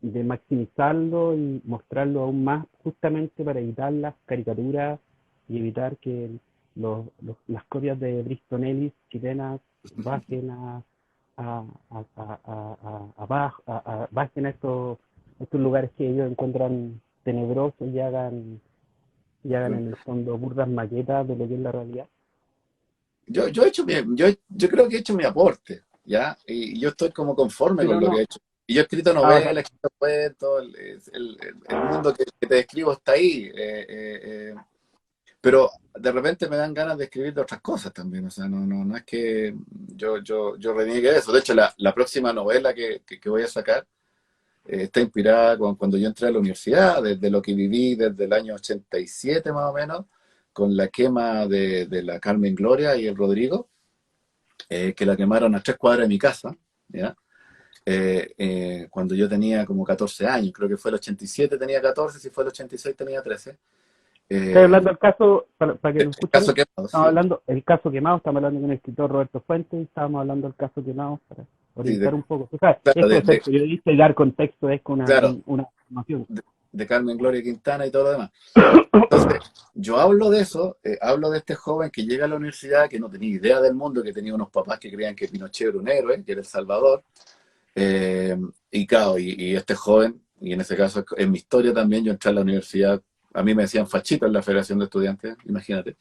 maximizarlo y mostrarlo aún más justamente para evitar las caricaturas y evitar que las copias de Bristol Ellis chilenas bajen bajen a estos lugares que ellos encuentran tenebrosos y hagan en el fondo burdas maquetas de lo que es la realidad.
Yo he hecho yo creo que he hecho mi aporte, ¿ya? Y yo estoy como conforme con
Pero
lo que he
no,
hecho. Y yo he escrito
ahora,
novelas, he escrito cuentos, el mundo que te describo está ahí. Pero de repente me dan ganas de escribir de otras cosas también. O sea, no es que yo reniegue de eso. De hecho, la próxima novela que voy a sacar está inspirada cuando yo entré a la universidad, desde lo que viví desde el año 87 más o menos, con la quema de la Carmen Gloria y el Rodrigo, que la quemaron a 3 cuadras de mi casa, ¿ya? Cuando yo tenía como 14 años, creo que fue el 87 tenía 14, si fue el 86 tenía 13.
estoy
Eh,
hablando del caso, para que
el
lo escuchen,
caso quemado,
estamos
sí.
hablando del caso quemado, estamos hablando con el escritor Roberto Fuentes y estábamos hablando del caso quemado para
Sí,
orientar un poco. O sea,
claro,
esto de ser periodista y dar contexto es con
claro,
una información.
de Carmen Gloria Quintana y todo lo demás. Entonces, yo hablo de eso, hablo de este joven que llega a la universidad, que no tenía idea del mundo, que tenía unos papás que creían que Pinochet era un héroe, que era El Salvador. Eh, y claro, y este joven, y en ese caso, en mi historia también, yo entré a la universidad, a mí me decían fachito en la Federación de Estudiantes, imagínate.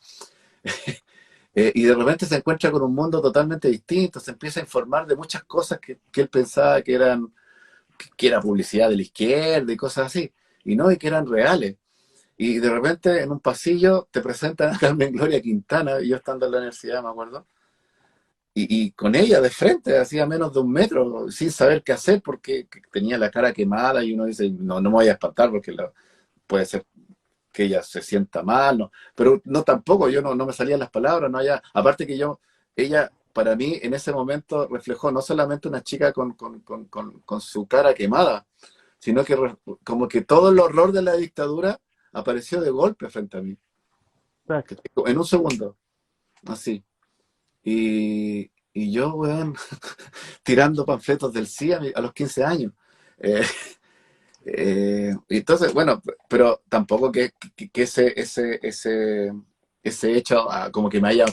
Y de repente se encuentra con un mundo totalmente distinto, se empieza a informar de muchas cosas que él pensaba que era publicidad de la izquierda y cosas así, y no, y que eran reales. Y de repente en un pasillo te presentan a Carmen Gloria Quintana, y yo estando en la universidad, me acuerdo, y con ella de frente, hacía menos de 1 metro, sin saber qué hacer, porque tenía la cara quemada, y uno dice, no, no me voy a espantar, porque puede ser que ella se sienta mal, no, pero no tampoco, yo no me salían las palabras, no había, aparte que ella para mí en ese momento reflejó no solamente una chica con su cara quemada, sino que como que todo el horror de la dictadura apareció de golpe frente a mí,
Exacto.
en un segundo, así. Y yo, weón, tirando panfletos del sí a los 15 años. Eh, y entonces, bueno, pero tampoco que ese hecho como que me haya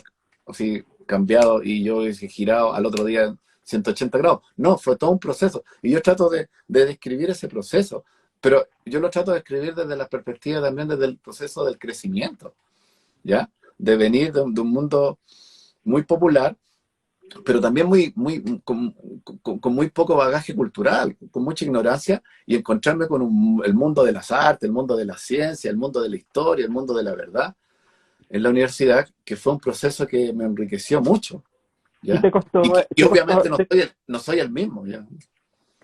así, cambiado y yo hubiese girado al otro día 180 grados. No, fue todo un proceso. Y yo trato de describir ese proceso, pero yo lo trato de describir desde la perspectiva también desde el proceso del crecimiento, ¿ya? De venir de un mundo muy popular, pero también con muy poco bagaje cultural, con mucha ignorancia, y encontrarme con el mundo de las artes, el mundo de la ciencia, el mundo de la historia, el mundo de la verdad, en la universidad, que fue un proceso que me enriqueció mucho,
¿Y
¿ya? Y obviamente no soy el mismo, ¿ya?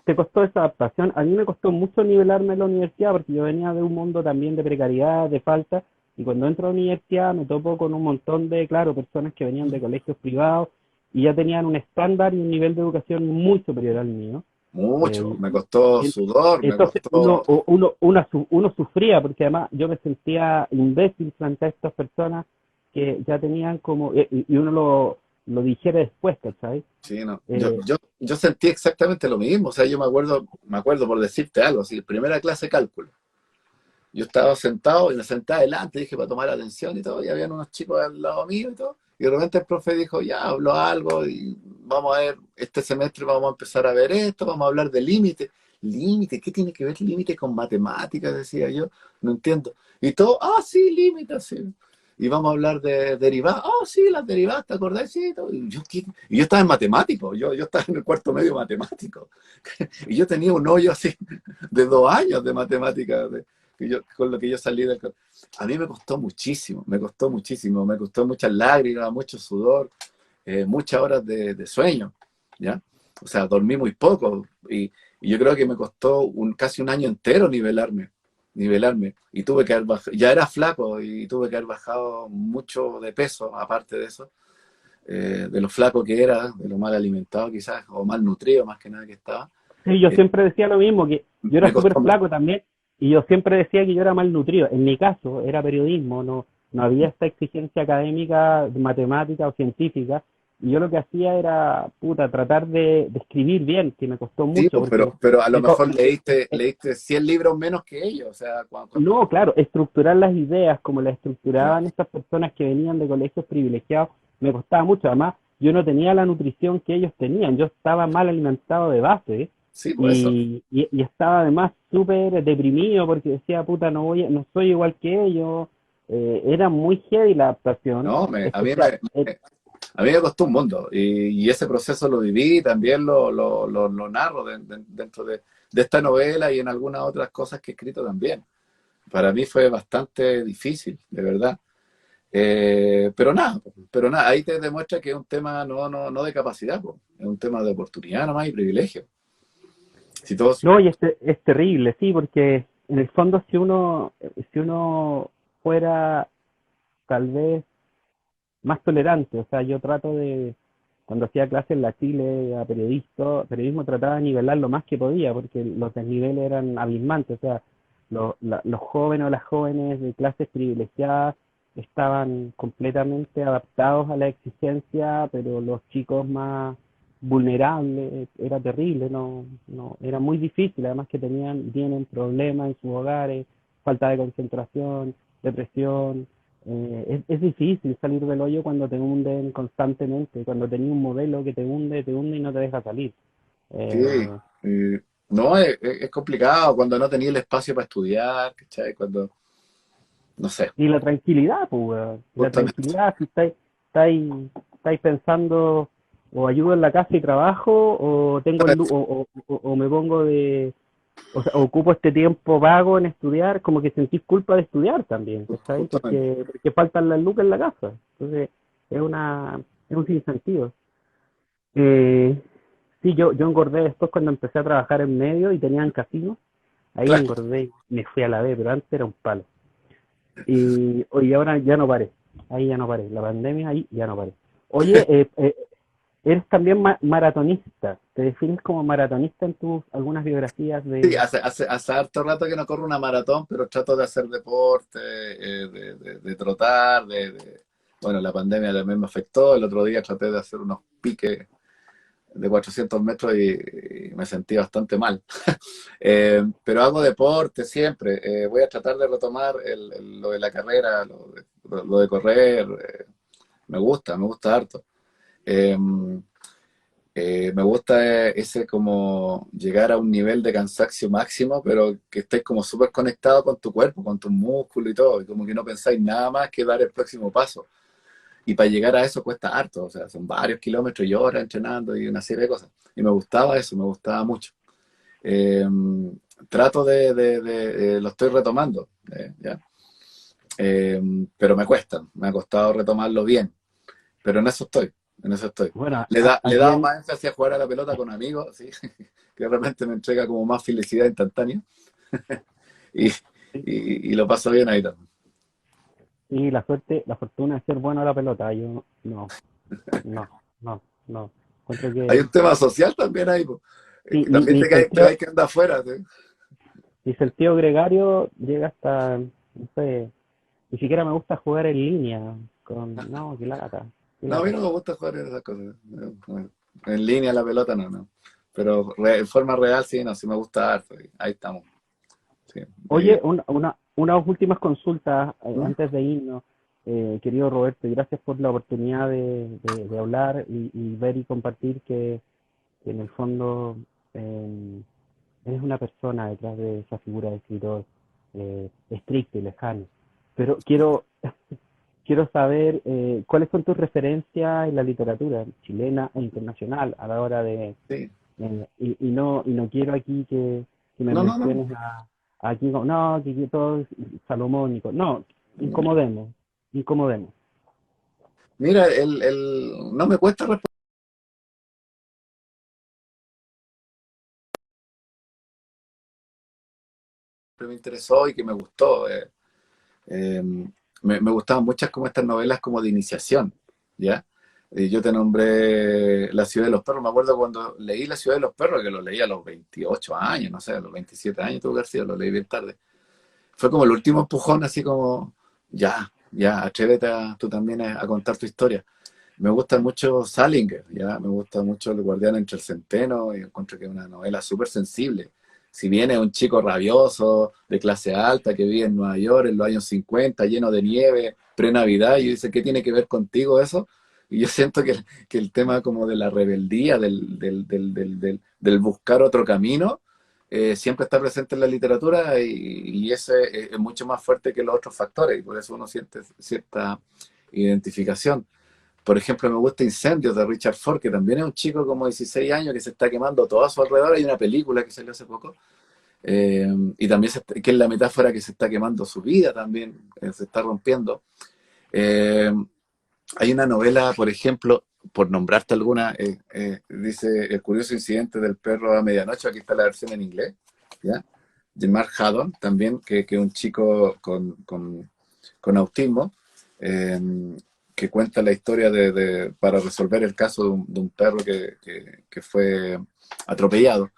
te costó esa adaptación? A mí me costó mucho nivelarme en la universidad porque yo venía de un mundo también de precariedad, de falta, y cuando entro a la universidad me topo con un montón de, claro, personas que venían de colegios privados y ya tenían un estándar y un nivel de educación muy superior al mío.
Mucho,
Eh,
me costó
en-
sudor, me
entonces
costó...
uno sufría porque además yo me sentía imbécil frente a estas personas que ya tenían como, y uno lo digiere después, ¿cachai?
Sí, no. Yo,
Eh,
yo, yo sentí exactamente lo mismo, o sea, yo me acuerdo por decirte algo, así, primera clase de cálculo. Yo estaba sentado y me senté adelante, dije, para tomar atención y todo, y habían unos chicos al lado mío y todo, y de repente el profe dijo, ya, habló algo y vamos a ver, este semestre vamos a empezar a ver esto, vamos a hablar de límite. Límite, ¿qué tiene que ver límite con matemáticas? Decía yo, no entiendo. Y todo, sí, límite, sí. Y vamos a hablar de derivadas, sí, las derivadas, ¿te acordás? Sí, y todo. Y yo estaba en matemático, yo estaba en el cuarto medio matemático. Y yo tenía un hoyo así de 2 años de matemáticas, con lo que yo salí del... A mí me costó muchas lágrimas, mucho sudor, muchas horas de sueño, ¿ya? O sea, dormí muy poco y yo creo que me costó casi un año entero nivelarme. Y tuve que haber bajado, ya era flaco y tuve que haber bajado mucho de peso, aparte de eso, de lo flaco que era, de lo mal alimentado quizás, o mal nutrido más que nada que estaba.
Sí, yo
Eh,
siempre decía lo mismo, que yo
Me
era súper
costó más.
flaco también, y yo siempre decía que yo era malnutrido. En mi caso, era periodismo, no había esta exigencia académica, matemática o científica, y yo lo que hacía era, puta, tratar de escribir bien, que me costó
Sí,
mucho,
pues,
porque
pero a lo
me co-
mejor leíste,
eh,
leíste 100 libros menos que ellos, o sea,
no, claro, estructurar las ideas como las
claro.
estructuraban estas personas que venían de colegios privilegiados, me costaba mucho. Además, yo no tenía la nutrición que ellos tenían, yo estaba mal alimentado de base,
Sí, pues eso.
y estaba además súper deprimido porque decía, puta, no soy igual que ellos. Era muy heavy la adaptación,
No,
especial.
a mí me costó un mundo y ese proceso lo viví y también lo narro dentro de esta novela y en algunas otras cosas que he escrito también. Para mí fue bastante difícil, de verdad. Pero nada, ahí te demuestra que es un tema no de capacidad, po. Es un tema de oportunidad nomás y privilegio. Si todos,
No, y es terrible, sí, porque en el fondo si uno fuera tal vez más tolerante. O sea, yo trato cuando hacía clases en la Chile a periodismo trataba de nivelar lo más que podía, porque los desniveles eran abismantes. O sea, los jóvenes o las jóvenes de clases privilegiadas estaban completamente adaptados a la exigencia, pero los chicos más vulnerables era terrible, era muy difícil, además que tienen problemas en sus hogares, falta de concentración, depresión. Es difícil salir del hoyo cuando te hunden constantemente, cuando tenés un modelo que te hunde y no te deja salir.
sí,
Eh,
no, es complicado cuando no tenías el espacio para estudiar, ¿cachai? Cuando, no sé,
y la tranquilidad, pues, weón. La
justamente.
tranquilidad, si estáis pensando, o ayudo en la casa y trabajo, o tengo o me pongo o sea, ocupo este tiempo vago en estudiar, como que sentís culpa de estudiar también, ¿cachai?
Justamente.
Porque faltan las lucas en la casa. Entonces, es una, es un sinsentido. Eh, sí, yo engordé después cuando empecé a trabajar en medio y tenían casinos. Ahí
Claro.
engordé y me fui a la B, pero antes era un palo. Y hoy ahora ya no paré. Ahí ya no paré. La pandemia ahí ya no paré. Oye, eres también maratonista. ¿Te defines como maratonista en tus algunas biografías
Sí,
de...
hace harto rato que no corro una maratón, pero trato de hacer deporte, de trotar, bueno, la pandemia también me afectó. El otro día traté de hacer unos piques de 400 metros y me sentí bastante mal. Pero hago deporte siempre. Voy a tratar de retomar lo de la carrera, lo de correr. Me gusta harto. Eh, Me gusta ese como llegar a un nivel de cansancio máximo, pero que estés como súper conectado con tu cuerpo, con tus músculos y todo, y como que no pensáis nada más que dar el próximo paso. Y para llegar a eso cuesta harto, o sea, son varios kilómetros y horas entrenando y una serie de cosas. Y me gustaba eso, me gustaba mucho. Eh, Trato lo estoy retomando, ¿ya? Eh, pero me cuesta, me ha costado retomarlo bien, pero en eso estoy, en eso estoy.
Bueno,
Le he
aquí
dado
en...
más énfasis a jugar a la pelota con amigos, ¿sí? Que realmente me entrega como más felicidad instantánea y, y lo paso bien ahí también.
Y la suerte, la fortuna de ser bueno a la pelota. Yo no, no, no, no. Encuentro
Hay
que...
un tema social también ahí, po.
Sí,
Que también te hay que andar afuera, ¿sí?
mi sentido gregario llega hasta, no sé, ni siquiera me gusta jugar en línea. Con, no, qué lata, qué
No, a mí
lata.
no me gusta jugar en esas cosas. En línea la pelota no, no. Pero en forma real sí, no, sí me gusta harto. Ahí estamos. Sí, me
Oye,
divierte.
unas últimas consultas
¿Mm?
antes de irnos, querido Roberto, y gracias por la oportunidad de hablar y ver y compartir que en el fondo eh, eres una persona detrás de esa figura de escritor estricto y lejano. Pero quiero saber cuáles son tus referencias en la literatura chilena e internacional a la hora de,
Sí.
y no quiero aquí que me
No, no, no.
menciones aquí, no, que todo es salomónico. No, incomodemos, incomodemos.
Mira, no me cuesta responder, me interesó y que me gustó. Eh, Me gustaban muchas como estas novelas como de iniciación, ¿ya? Yo te nombré La ciudad de los perros, me acuerdo cuando leí La ciudad de los perros, que lo leí a los 28 años, no sé, a los 27 años tuvo que haber sido, lo leí bien tarde. Fue como el último empujón, así como, ya, atrévete tú también a contar tu historia. Me gusta mucho Salinger, ya, me gusta mucho El guardián entre el centeno, y encuentro que es una novela súper sensible. Si bien es un chico rabioso, de clase alta, que vive en Nueva York en los años 50, lleno de nieve, pre-Navidad, y dice, ¿qué tiene que ver contigo eso? Y yo siento que el tema como de la rebeldía, del buscar otro camino, siempre está presente en la literatura y ese es mucho más fuerte que los otros factores, y por eso uno siente cierta identificación. Por ejemplo, me gusta Incendios de Richard Ford, que también es un chico como 16 años que se está quemando todo a su alrededor. Hay una película que salió hace poco, y también que es la metáfora que se está quemando su vida también, se está rompiendo. Eh, Hay una novela, por ejemplo, por nombrarte alguna, dice El curioso incidente del perro a medianoche, aquí está la versión en inglés, ¿ya? De Mark Haddon, también, que es un chico con autismo, eh, que cuenta la historia para resolver el caso de un perro que fue atropellado.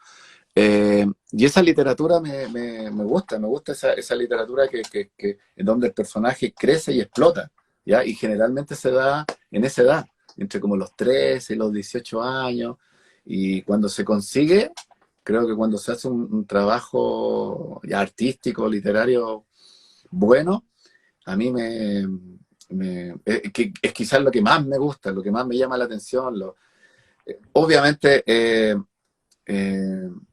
Y esa literatura me gusta esa literatura en donde el personaje crece y explota, ¿ya? Y generalmente se da en esa edad, entre como los 13 y los 18 años, y cuando se consigue, creo que cuando se hace un trabajo ya artístico, literario bueno, a mí que es quizás lo que más me gusta, lo que más me llama la atención. Obviamente, eh,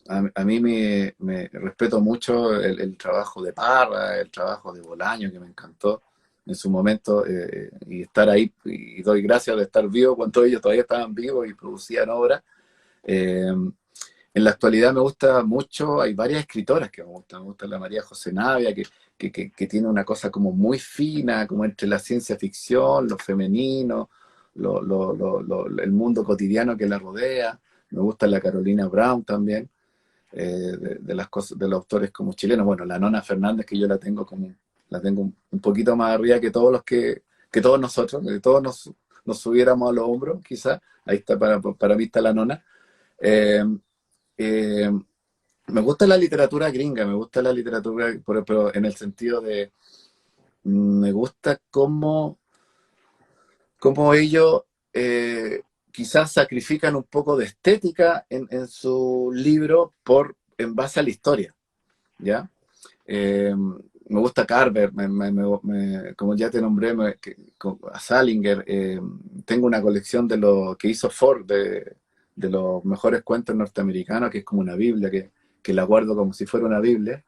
a mí me respeto mucho el trabajo de Parra, el trabajo de Bolaño, que me encantó en su momento, y estar ahí, y doy gracias de estar vivo cuando ellos todavía estaban vivos y producían obras. Eh, en la actualidad me gusta mucho, hay varias escritoras que me gusta la María José Navia, que tiene una cosa como muy fina, como entre la ciencia ficción, lo femenino, el mundo cotidiano que la rodea. Me gusta la Carolina Brown también, de las cosas, de los autores como chilenos. Bueno, la Nona Fernández, que yo la tengo un poquito más arriba que todos que todos nosotros, que todos nos subiéramos a los hombros, quizás. Ahí está, para mí está la Nona. Eh, eh, Me gusta la literatura gringa, me gusta la literatura, pero en el sentido de, me gusta cómo ellos quizás sacrifican un poco de estética en su libro en base a la historia, ¿ya? Me gusta Carver, como ya te nombré, a Salinger. Tengo una colección de lo que hizo Ford, de los mejores cuentos norteamericanos, que es como una Biblia, que la guardo como si fuera una Biblia.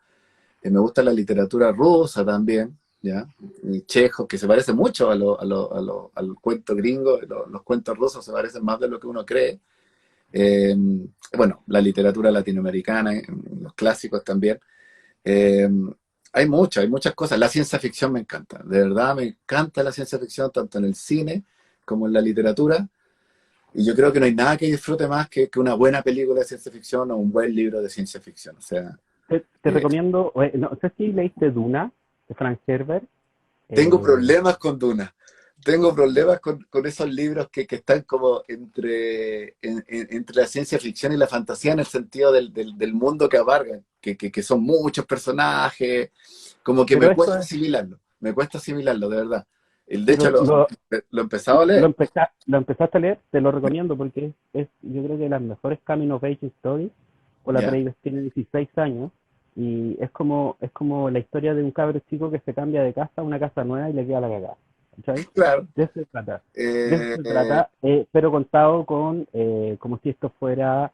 Me gusta la literatura rusa también, ¿ya? Y Chekhov, que se parece mucho al cuento gringo. Los cuentos rusos se parecen más de lo que uno cree. Bueno, la literatura latinoamericana, los clásicos también. Eh, hay muchas cosas. La ciencia ficción me encanta, de verdad me encanta la ciencia ficción, tanto en el cine como en la literatura. Y yo creo que no hay nada que disfrute más que una buena película de ciencia ficción o un buen libro de ciencia ficción. O sea,
Te recomiendo, no sé si leíste Duna, de Frank Herbert.
tengo problemas con Duna. Tengo problemas con esos libros que están como entre la ciencia ficción y la fantasía, en el sentido del mundo que abarcan, que son muchos personajes, como que
Pero
me cuesta asimilarlo, de verdad. De hecho,
pero
lo he empezado a leer.
lo empezaste a leer, te lo recomiendo porque yo creo que de las mejores coming of age stories. Paula
¿Ya?
Atreides tiene 16 años y es como la historia de un cabro chico que se cambia de casa a una casa nueva y le queda la cagada. ¿Cachai?
Claro.
De eso se trata. De eso
Eh,
se trata, pero contado como si esto fuera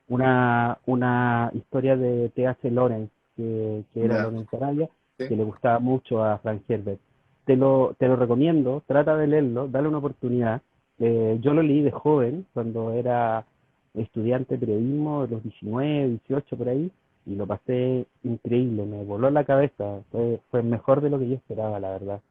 una historia de T.H. Lawrence, que era
ya,
Lawrence Arabia,
sí.
que le gustaba mucho a Frank Herbert. Te lo recomiendo, trata de leerlo, dale una oportunidad. Yo lo leí de joven, cuando era estudiante de periodismo, de los 19, 18 por ahí, y lo pasé increíble, me voló la cabeza, fue mejor de lo que yo esperaba, la verdad.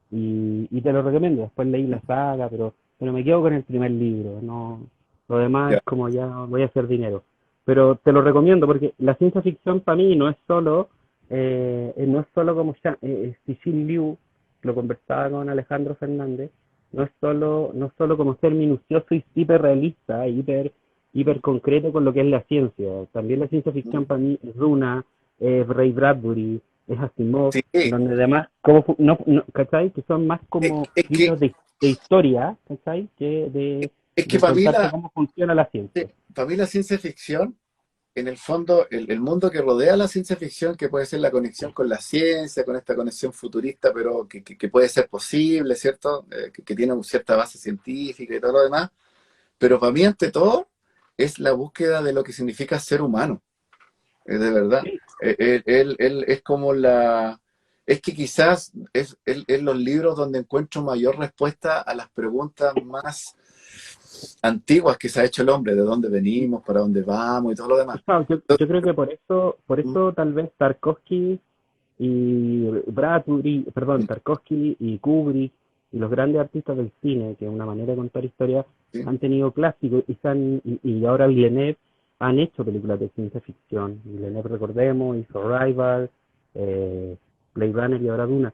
Y te lo recomiendo, después leí la saga, pero me quedo con el primer libro, no, lo demás
Ya.
es como ya voy a hacer dinero. Pero te lo recomiendo porque la ciencia ficción para mí no es solo como Cixin Liu, lo conversaba con Alejandro Fernández, no es solo como ser minucioso y hiperrealista, hiper concreto con lo que es la ciencia. También la ciencia ficción para mí es Duna, es Ray Bradbury, es Asimov,
Sí,
donde además, como, no, ¿cachai? Que son más
es,
como
es que,
libros de historia, ¿cachai? Que de,
es que
de contarte cómo funciona la ciencia.
para mí la ciencia ficción, en el fondo, el mundo que rodea la ciencia ficción, que puede ser la conexión con la ciencia, con esta conexión futurista, pero que puede ser posible, ¿cierto? Que tiene una cierta base científica y todo lo demás. Pero para mí, ante todo, es la búsqueda de lo que significa ser humano, de verdad.
Sí,
Él es como la... Es que quizás es los libros donde encuentro mayor respuesta a las preguntas más antiguas que se ha hecho el hombre, de dónde venimos, para dónde vamos y todo lo demás.
claro, yo creo que por eso tal vez Tarkovsky y Bradbury, perdón, Tarkovsky y Kubrick y los grandes artistas del cine, que es una manera de contar historias,
¿Sí?
han tenido clásicos y ahora Villeneuve han hecho películas de ciencia ficción. Villeneuve, recordemos, hizo Arrival, eh, Blade Runner y ahora Duna.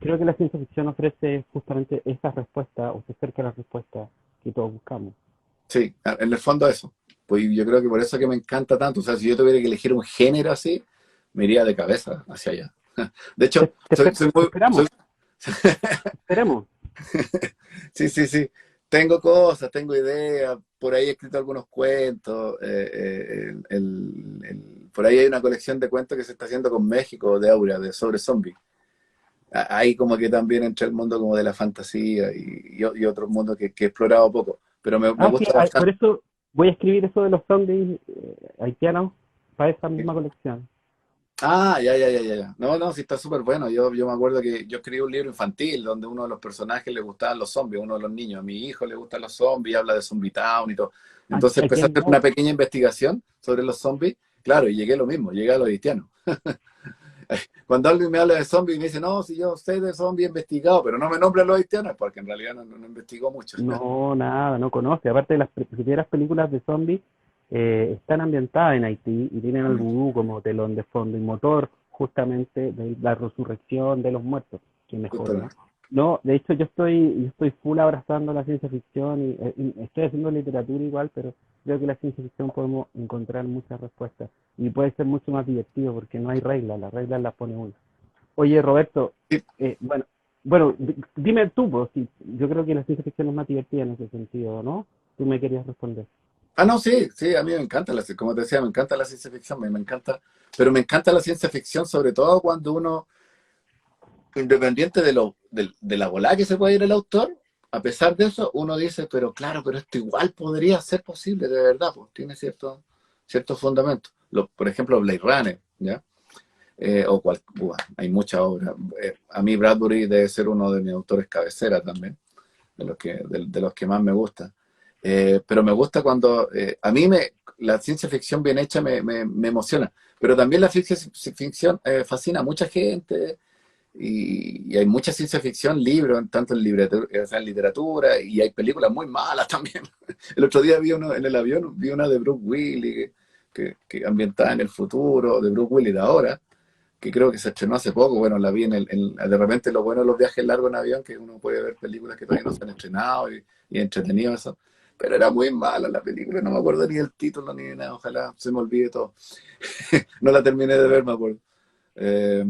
Creo que la ciencia ficción ofrece justamente esa respuesta, o se acerca a la respuesta que todos buscamos.
Sí, en el fondo eso. Pues yo creo que por eso que me encanta tanto. O sea, si yo tuviera que elegir un género así, me iría de cabeza hacia allá. De hecho,
Te esperamos, esperemos.
sí, sí, sí. Tengo cosas, tengo ideas. Por ahí he escrito algunos cuentos. Por ahí hay una colección de cuentos que se está haciendo con México, de Aura, sobre zombies. Ahí como que también entra el mundo como de la fantasía y otro mundo que he explorado poco. Pero me
Sí,
gusta bastante.
por eso voy a escribir eso de los zombies haitianos para esa misma colección.
Ah, ya, ya, ya, ya, ya. No, no, sí está súper bueno. Yo me acuerdo que yo escribí un libro infantil donde uno de los personajes le gustaban los zombies, uno de los niños. A mi hijo le gustan los zombies, habla de Zombie Town y todo. Entonces
Aquí
empecé a
al
hacer una
lado,
pequeña investigación sobre los zombies. Claro, y llegué a lo mismo, llegué a los haitianos. Cuando alguien me habla de zombies, me dice, no, si yo sé de zombies investigado, pero no me nombran los haitianos, porque en realidad no investigó mucho.
No, nada, no conoce. Aparte de las primeras películas de zombies, están ambientadas en Haití y tienen al vudú como telón de fondo y motor justamente de la resurrección de los muertos, que mejor, ¿no?
Justamente.
No, de hecho yo estoy full abrazando la ciencia ficción y estoy haciendo literatura igual, pero creo que en la ciencia ficción podemos encontrar muchas respuestas y puede ser mucho más divertido porque no hay reglas, las reglas las pone uno. Oye, Roberto,
Sí.
bueno, bueno, dime tú, pues, si, yo creo que la ciencia ficción es más divertida en ese sentido, ¿no? Tú me querías responder.
Ah, no, sí, sí, a mí me encanta, como te decía, me encanta la ciencia ficción, me encanta, pero me encanta la ciencia ficción sobre todo cuando uno, independiente de la volada que se puede ir el autor, a pesar de eso, uno dice, pero claro, pero esto igual podría ser posible, de verdad, pues tiene ciertos fundamentos. Por ejemplo, Blade Runner, ¿ya? Bueno, hay muchas obras. A mí Bradbury debe ser uno de mis autores cabecera también, de los que más me gusta. Pero me gusta cuando, la ciencia ficción bien hecha me emociona, pero también la ciencia ficción fascina a mucha gente y hay mucha ciencia ficción, libros, tanto en literatura, o sea, en literatura, y hay películas muy malas también. El otro día vi uno en el avión, vi una de Bruce Willis, que ambientada en el futuro, de Bruce Willis de ahora, que creo que se estrenó hace poco. Bueno, la vi de repente lo bueno de los viajes largos en avión, que uno puede ver películas que todavía no se han estrenado y entretenido eso. Pero era muy mala la película, no me acuerdo ni del título ni de nada, ojalá se me olvide todo. No la terminé de ver, me acuerdo. Eh,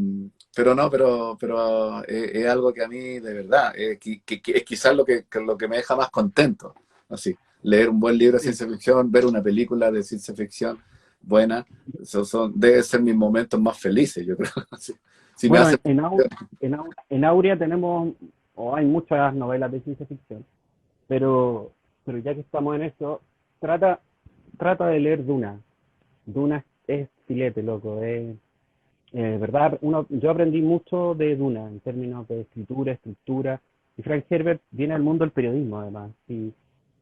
pero no, pero es algo que a mí de verdad, que es quizás lo que me deja más contento. Así, leer un buen libro de
Sí.
ciencia ficción, ver una película de ciencia ficción buena, debe ser mis momentos más felices, yo creo. Así. Si me
Bueno,
hace...
En Aurea tenemos, o hay muchas novelas de ciencia ficción, pero, pero ya que estamos en eso, trata, trata de leer Duna. Duna es filete, loco. ¿Verdad? Yo aprendí mucho de Duna en términos de escritura, estructura. Y Frank Herbert viene al mundo del periodismo, además. Y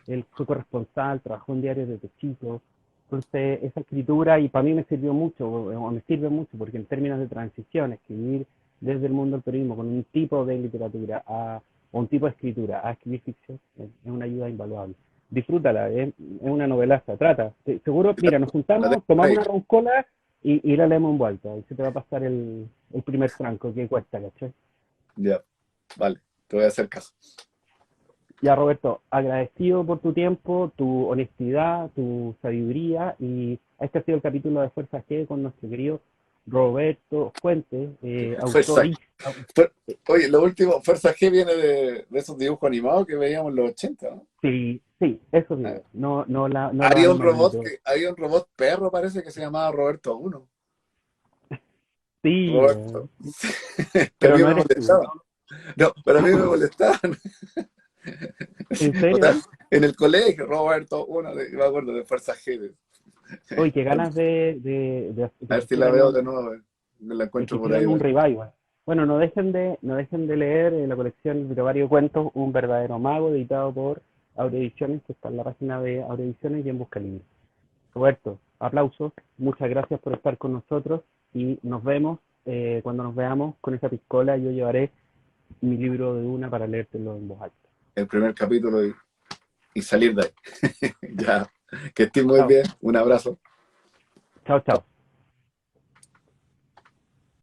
él fue corresponsal, trabajó en diarios desde chico. Entonces, esa escritura, y para mí me sirvió mucho, o me sirve mucho, porque en términos de transición, escribir desde el mundo del periodismo con un tipo de literatura o un tipo de escritura a escribir ficción es una ayuda invaluable. Disfrútala, es una novelaza, trata. Seguro, mira, nos
La tengo
juntamos,
por
tomamos
ahí.
una roncola y la leemos en vuelta. Y se te va a pasar el primer tranco que cuesta, ¿cachai?
Ya, vale, te voy a hacer caso.
Ya, Roberto, agradecido por tu tiempo, tu honestidad, tu sabiduría y este ha sido el capítulo de Fuerza G con nuestro querido Roberto Fuentes,
Fuerza,
autor y...
Fuer- Oye, lo último, Fuerza G viene de esos dibujos animados que veíamos en los 80, ¿no?
Sí, sí, eso
Ah,
digo, no los animalitos.
había un robot perro, parece que se llamaba Roberto uno.
Sí,
Roberto. Que a
pero
mí
no
me
eres tú,
molestaba. No, pero a mí me molestaban.
¿en
O sea,
serio?
en el colegio, Roberto uno, me acuerdo de Fuerza G.
Uy, qué
Bueno,
ganas
a
de
ver
que
si la
hicieran
veo de nuevo. Me la
de que
encuentro por ahí.
hicieran un
Bueno.
revival. Bueno, no dejen de leer la colección de varios cuentos, Un verdadero mago, editado por Aure Ediciones, que está en la página de Aure Ediciones y en Busca Libre. Roberto, aplausos, muchas gracias por estar con nosotros y nos vemos cuando nos veamos con esa piscola. Yo llevaré mi libro de una para leértelo en voz alta.
El primer capítulo y salir de ahí. Ya, que estés muy
Chao,
bien. Un abrazo.
chao, chao.